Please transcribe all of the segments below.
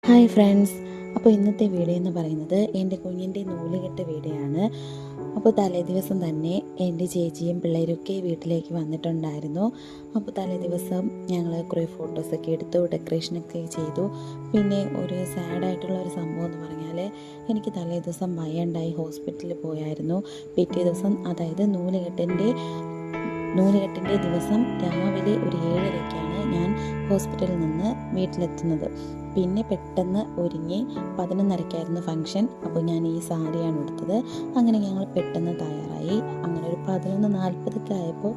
Hi friends. അപ്പോൾ ഇന്നത്തെ video എന്ന് പറയുന്നത് എൻ്റെ കുഞ്ഞിൻ്റെ നൂലുകെട്ട് വീഡിയോ ആണ്. അപ്പോൾ തലേ ദിവസം തന്നെ എൻ്റെ ചേച്ചിയും പിള്ളേരൊക്കെ വീട്ടിലേക്ക് വന്നിട്ടുണ്ടായിരുന്നു. അപ്പോൾ തലേ ദിവസം ഞങ്ങൾ കുറേ ഫോട്ടോസൊക്കെ എടുത്തു, ഡെക്കറേഷനൊക്കെ ചെയ്തു. പിന്നെ ഒരു സാഡായിട്ടുള്ള ഒരു സംഭവം എന്ന് പറഞ്ഞാൽ, എനിക്ക് തലേ ദിവസം വയ്യാണ്ടായി ഹോസ്പിറ്റലിൽ പോയായിരുന്നു. പിറ്റേ ദിവസം, അതായത് നൂലുകെട്ടിൻ്റെ ദിവസം രാവിലെ ഒരു 7:30-ക്കാണ് ഞാൻ ഹോസ്പിറ്റലിൽ നിന്ന് വീട്ടിലെത്തുന്നത്. പിന്നെ പെട്ടെന്ന് ഒരുങ്ങി 11:30-ക്കായിരുന്നു ഫംഗ്ഷൻ. അപ്പോൾ ഞാൻ ഈ സാരിയാണ് എടുത്തത്. അങ്ങനെ ഞങ്ങൾ പെട്ടെന്ന് തയ്യാറായി. അങ്ങനെ ഒരു 11:40 ആയപ്പോൾ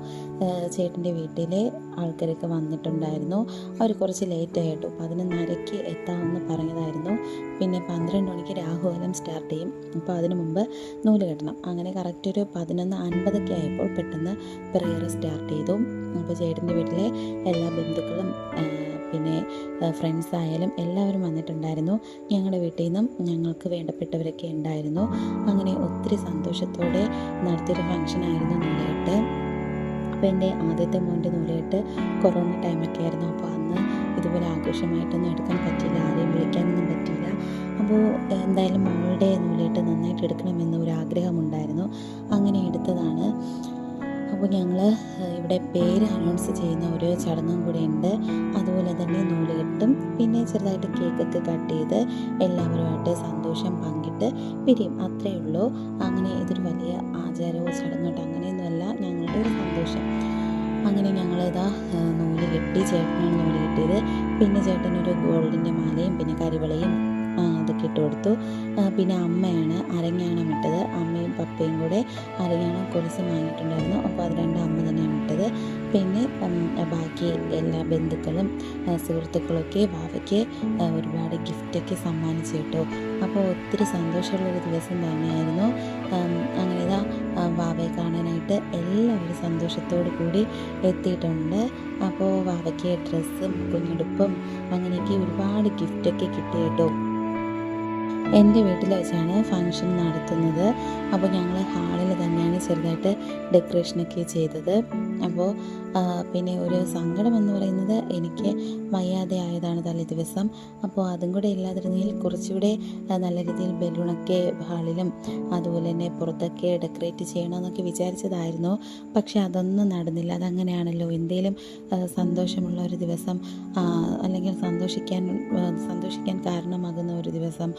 ചേട്ടൻ്റെ വീട്ടിലെ ആൾക്കാരൊക്കെ വന്നിട്ടുണ്ടായിരുന്നു. അവർ കുറച്ച് ലേറ്റായി കേട്ടോ. 11:30-ക്ക് എത്താമെന്ന് പറഞ്ഞതായിരുന്നു. പിന്നെ 12 മണിക്ക് രാഹുകാലം സ്റ്റാർട്ട് ചെയ്യും. അപ്പോൾ അതിനു മുമ്പ് നൂല് കെട്ടണം. അങ്ങനെ കറക്റ്റ് ഒരു 11:50 ആയപ്പോൾ പെട്ടെന്ന് പ്രേയർ സ്റ്റാർട്ട് ചെയ്തു. അപ്പോൾ ചേട്ടൻ്റെ വീട്ടിലെ എല്ലാ ബന്ധുക്കളും പിന്നെ ഫ്രണ്ട്സ് ആയാലും എല്ലാവരും വന്നിട്ടുണ്ടായിരുന്നു. ഞങ്ങളുടെ വീട്ടിൽ നിന്നും ഞങ്ങൾക്ക് വേണ്ടപ്പെട്ടവരൊക്കെ ഉണ്ടായിരുന്നു. അങ്ങനെ ഒത്തിരി സന്തോഷത്തോടെ നടത്തിയൊരു ഫംഗ്ഷനായിരുന്നു നൂലുകെട്ട്. അപ്പോൾ എൻ്റെ ആദ്യത്തെ മോൻ്റെ നൂലുകെട്ട് കൊറോണ ടൈമൊക്കെ ആയിരുന്നു. അപ്പോൾ അന്ന് ഇതുപോലെ ആഘോഷമായിട്ടൊന്നും എടുക്കാൻ പറ്റിയില്ല, ആരെയും വിളിക്കാനൊന്നും പറ്റിയില്ല. അപ്പോൾ എന്തായാലും മോളുടെ നൂലുകെട്ട് നന്നായിട്ട് എടുക്കണമെന്ന് ഒരു ആഗ്രഹമുണ്ടായിരുന്നു. അങ്ങനെ എടുത്തതാണ്. അപ്പോൾ ഞങ്ങൾ ഇവിടെ പേര് അനൗൺസ് ചെയ്യുന്ന ഒരു ചടങ്ങും കൂടെ ഉണ്ട്. അതുപോലെ തന്നെ നൂലുകെട്ടും പിന്നെ ചെറുതായിട്ട് കേക്കൊക്കെ കട്ട് ചെയ്ത് എല്ലാവരുമായിട്ട് സന്തോഷം പങ്കിട്ട് പിരിയും, അത്രയേ ഉള്ളൂ. അങ്ങനെ ഇതൊരു വലിയ ആചാരമോ ചടങ്ങോട്ടോ അങ്ങനെയൊന്നുമല്ല, ഞങ്ങളുടെ ഒരു സന്തോഷം. അങ്ങനെ ഞങ്ങളിതാ നൂല് കെട്ടി. ചേട്ടനാണ് നൂല് കെട്ടിയത്. പിന്നെ ചേട്ടനൊരു ഗോൾഡിൻ്റെ മാലയും പിന്നെ കരിവളയും അതൊക്കെ ഇട്ട് കൊടുത്തു. പിന്നെ അമ്മയാണ് അരഞ്ഞാണം ഇട്ടത്. അമ്മയും പപ്പയും കൂടെ അരഞ്ഞാണം കൊലുസ് വാങ്ങിയിട്ടുണ്ടായിരുന്നു. അപ്പോൾ അത് രണ്ടും അമ്മ തന്നെയാണ് ഇട്ടത്. പിന്നെ ബാക്കി എല്ലാ ബന്ധുക്കളും സുഹൃത്തുക്കളൊക്കെ വാവയ്ക്ക് ഒരുപാട് ഗിഫ്റ്റൊക്കെ സമ്മാനിച്ചു കേട്ടോ. അപ്പോൾ ഒത്തിരി സന്തോഷമുള്ളൊരു ദിവസം തന്നെയായിരുന്നു. അങ്ങനെ ഇതാ വാവയെ കാണാനായിട്ട് എല്ലാവരും സന്തോഷത്തോടു കൂടി എത്തിയിട്ടുണ്ട്. അപ്പോൾ വാവയ്ക്ക് ഡ്രസ്സും കുഞ്ഞുടുപ്പും അങ്ങനെയൊക്കെ ഒരുപാട് ഗിഫ്റ്റൊക്കെ കിട്ടി കേട്ടോ. എൻ്റെ വീട്ടിൽ വെച്ചാണ് ഫംഗ്ഷൻ നടത്തുന്നത്. അപ്പോൾ ഞങ്ങൾ ഹാളിൽ തന്നെയാണ് ചെറുതായിട്ട് ഡെക്കറേഷനൊക്കെ ചെയ്തത്. അപ്പോൾ പിന്നെ ഒരു സങ്കടം എന്ന് പറയുന്നത്, എനിക്ക് വയ്യാതെ ആയതാണ് തലേ ദിവസം. അപ്പോൾ അതും കൂടെ ഇല്ലാതിരുന്നതിൽ കുറച്ചുകൂടെ നല്ല രീതിയിൽ ബലൂണൊക്കെ ഹാളിലും അതുപോലെ തന്നെ പുറത്തൊക്കെ ഡെക്കറേറ്റ് ചെയ്യണമെന്നൊക്കെ വിചാരിച്ചതായിരുന്നു. പക്ഷെ അതൊന്നും നടന്നില്ല. അതങ്ങനെയാണല്ലോ, എന്തെങ്കിലും സന്തോഷമുള്ള ഒരു ദിവസം അല്ലെങ്കിൽ സന്തോഷിക്കാൻ കാരണമാകുന്ന ഒരു ദിവസം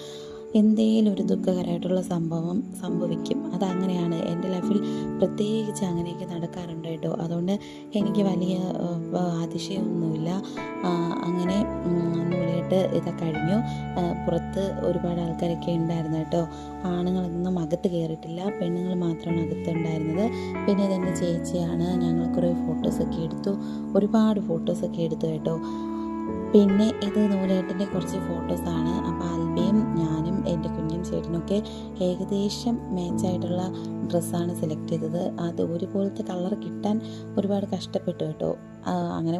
എന്തെങ്കിലും ഒരു ദുഃഖകരമായിട്ടുള്ള സംഭവം സംഭവിക്കും. അതങ്ങനെയാണ് എൻ്റെ ലൈഫിൽ പ്രത്യേകിച്ച് അങ്ങനെയൊക്കെ നടക്കാറുണ്ട് കേട്ടോ. അതുകൊണ്ട് എനിക്ക് വലിയ അതിശയമൊന്നുമില്ല. അങ്ങനെ നൂലുകെട്ട് ഇതൊക്കെ കഴിഞ്ഞു. പുറത്ത് ഒരുപാട് ആൾക്കാരൊക്കെ ഉണ്ടായിരുന്നു കേട്ടോ. ആണുങ്ങളൊന്നും അകത്ത് കയറിയിട്ടില്ല, പെണ്ണുങ്ങൾ മാത്രമാണ് അകത്തുണ്ടായിരുന്നത്. പിന്നെ ഇതെൻ്റെ ചേച്ചിയാണ്. ഞങ്ങൾ കുറേ ഫോട്ടോസൊക്കെ എടുത്തു, ഒരുപാട് ഫോട്ടോസൊക്കെ എടുത്തു കേട്ടോ. പിന്നെ ഇത് നൂലുകെട്ടിൻ്റെ കുറച്ച് ഫോട്ടോസാണ്. അപ്പോൾ ആൽബിയും ഞാനും എൻ്റെ കുഞ്ഞും ചേട്ടനൊക്കെ ഏകദേശം മാച്ചായിട്ടുള്ള ഡ്രസ്സാണ് സെലക്ട് ചെയ്തത്. അത് ഒരുപോലത്തെ കളർ കിട്ടാൻ ഒരുപാട് കഷ്ടപ്പെട്ടു കേട്ടോ. അങ്ങനെ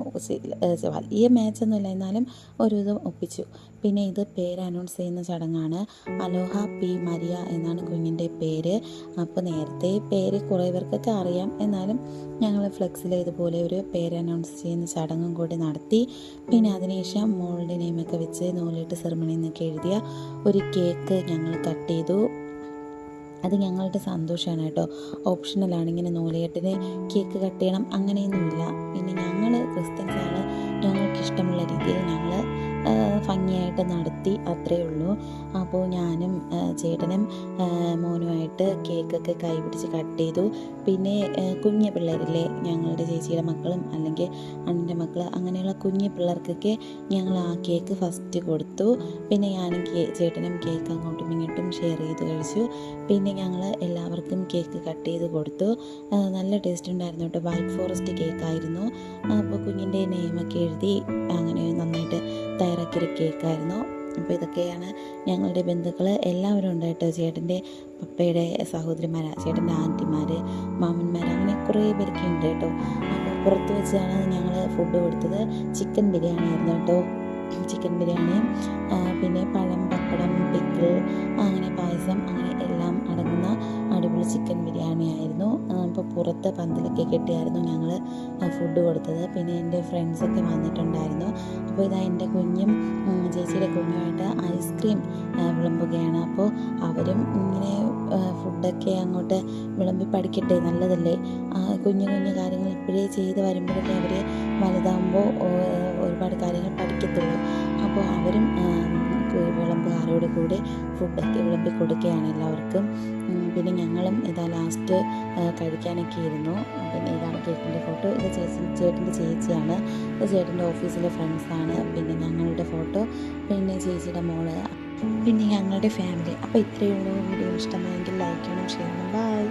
വലിയ മാച്ചൊന്നുമില്ല, എന്നാലും ഒരു ഇതും ഒപ്പിച്ചു. പിന്നെ ഇത് പേര് അനൗൺസ് ചെയ്യുന്ന ചടങ്ങാണ്. അലോഹ പി മരിയ എന്നാണ് കുഞ്ഞിൻ്റെ പേര്. അപ്പോൾ നേരത്തെ പേര് കുറേ പേർക്കൊക്കെ അറിയാം, എന്നാലും ഞങ്ങൾ ഫ്ലെക്സിൽ ഇതുപോലെ ഒരു പേര് അനൗൺസ് ചെയ്യുന്ന ചടങ്ങും കൂടി നടത്തി. പിന്നെ അതിനുശേഷം മോളുടെ നെയിമൊക്കെ വെച്ച് നൂലിട്ട് സെറിമണി എന്നൊക്കെ എഴുതിയ ഒരു കേക്ക് ഞങ്ങൾ കട്ട് ചെയ്തു. അത് ഞങ്ങളുടെ സന്തോഷമാണ് കേട്ടോ. ഓപ്ഷണലാണ്, ഇങ്ങനെ നൂലുകെട്ടിന് കേക്ക് കട്ട് ചെയ്യണം അങ്ങനെയൊന്നുമില്ല. പിന്നെ ഞങ്ങൾ ക്രിസ്ത്യൻസാണ്, ഞങ്ങൾക്ക് ഇഷ്ടമുള്ള രീതിയിൽ ഞങ്ങൾ ഭംഗിയായിട്ട് നടത്തി, അത്രയേ ഉള്ളൂ. അപ്പോൾ ഞാനും ചേട്ടനും മോനുമായിട്ട് കേക്കൊക്കെ കൈപിടിച്ച് കട്ട് ചെയ്തു. പിന്നെ കുഞ്ഞു പിള്ളേരില്ലേ, ഞങ്ങളുടെ ചേച്ചിയുടെ മക്കളും അല്ലെങ്കിൽ അണ്ണൻ്റെ മക്കൾ, അങ്ങനെയുള്ള കുഞ്ഞു പിള്ളേർക്കൊക്കെ ഞങ്ങൾ ആ കേക്ക് ഫസ്റ്റ് കൊടുത്തു. പിന്നെ ഞാനും ചേട്ടനും കേക്ക് അങ്ങോട്ടും ഇങ്ങോട്ടും ഷെയർ ചെയ്ത് കഴിച്ചു. പിന്നെ ഞങ്ങൾ എല്ലാവർക്കും കേക്ക് കട്ട് ചെയ്ത് കൊടുത്തു. നല്ല ടേസ്റ്റ് ഉണ്ടായിരുന്നു കേട്ടോ. വൈറ്റ് ഫോറസ്റ്റ് കേക്കായിരുന്നു. അപ്പോൾ കുഞ്ഞിൻ്റെ നെയിമൊക്കെ എഴുതി അങ്ങനെ നന്നായിട്ട് തയ്യാറാക്കിയൊരു കേക്കായിരുന്നു. അപ്പോൾ ഇതൊക്കെയാണ് ഞങ്ങളുടെ ബന്ധുക്കൾ എല്ലാവരും ഉണ്ട് കേട്ടോ. ചേട്ടൻ്റെ പപ്പയുടെ സഹോദരിമാർ, ചേട്ടൻ്റെ ആൻറ്റിമാർ, മാമന്മാർ, അങ്ങനെ കുറേ പേരൊക്കെ ഉണ്ട് കേട്ടോ. അപ്പോൾ പുറത്ത് വെച്ചാണ് ഞങ്ങൾ ഫുഡ് കൊടുത്തത്. ചിക്കൻ ബിരിയാണി ആയിരുന്നു കേട്ടോ. ചിക്കൻ ബിരിയാണിയും പിന്നെ പഴം, പപ്പടം, പിക്കിൾ, അങ്ങനെ പായസം, അങ്ങനെ എല്ലാം അടങ്ങുന്ന അടിപൊളി ചിക്കൻ ബിരിയാണി ആയിരുന്നു. അപ്പോൾ പുറത്ത് പന്തലൊക്കെ കെട്ടിയായിരുന്നു ഞങ്ങൾ ഫുഡ് കൊടുത്തത്. പിന്നെ എൻ്റെ ഫ്രണ്ട്സൊക്കെ വന്നിട്ടുണ്ടായിരുന്നു. അപ്പോൾ ഇതാ എൻ്റെ കുഞ്ഞും ചേച്ചിയുടെ കുഞ്ഞുമായിട്ട് ഐസ്ക്രീം വിളമ്പുകയാണ്. അപ്പോൾ അവരും ഇങ്ങനെ ഫുഡൊക്കെ അങ്ങോട്ട് വിളമ്പി പഠിക്കട്ടെ, നല്ലതല്ലേ. കുഞ്ഞു കുഞ്ഞു കാര്യങ്ങൾ ഇപ്പോഴേ ചെയ്ത് വരുമ്പോഴല്ലേ അവർ വലുതാകുമ്പോൾ ഒരുപാട് കാര്യങ്ങൾ പഠിക്കത്തുള്ളൂ. അപ്പോൾ അവരും വിളമ്പുകാരോട് കൂടി ഫുഡൊക്കെ വിളമ്പി കൊടുക്കുകയാണ് എല്ലാവർക്കും. പിന്നെ ഞങ്ങളും ഇതാ ലാസ്റ്റ് കഴിക്കാനൊക്കെ ഇരുന്നു. പിന്നെ ഇതാണ് കേക്കിൻ്റെ ഫോട്ടോ. ഇത് ചേട്ടൻ്റെ ചേച്ചിയാണ്, ഇത് ചേട്ടൻ്റെ ഓഫീസിലെ ഫ്രണ്ട്സാണ്. പിന്നെ ഞങ്ങളുടെ ഫോട്ടോ, പിന്നെ ചേച്ചിയുടെ മോള്, പിന്നെ ഞങ്ങളുടെ ഫാമിലി. അപ്പോൾ ഇത്രയേ ഉള്ളൂ. വീഡിയോ ഇഷ്ടമായെങ്കിൽ ലൈക്ക് ചെയ്യണം, ഷെയർ ചെയ്യണം. ബൈ.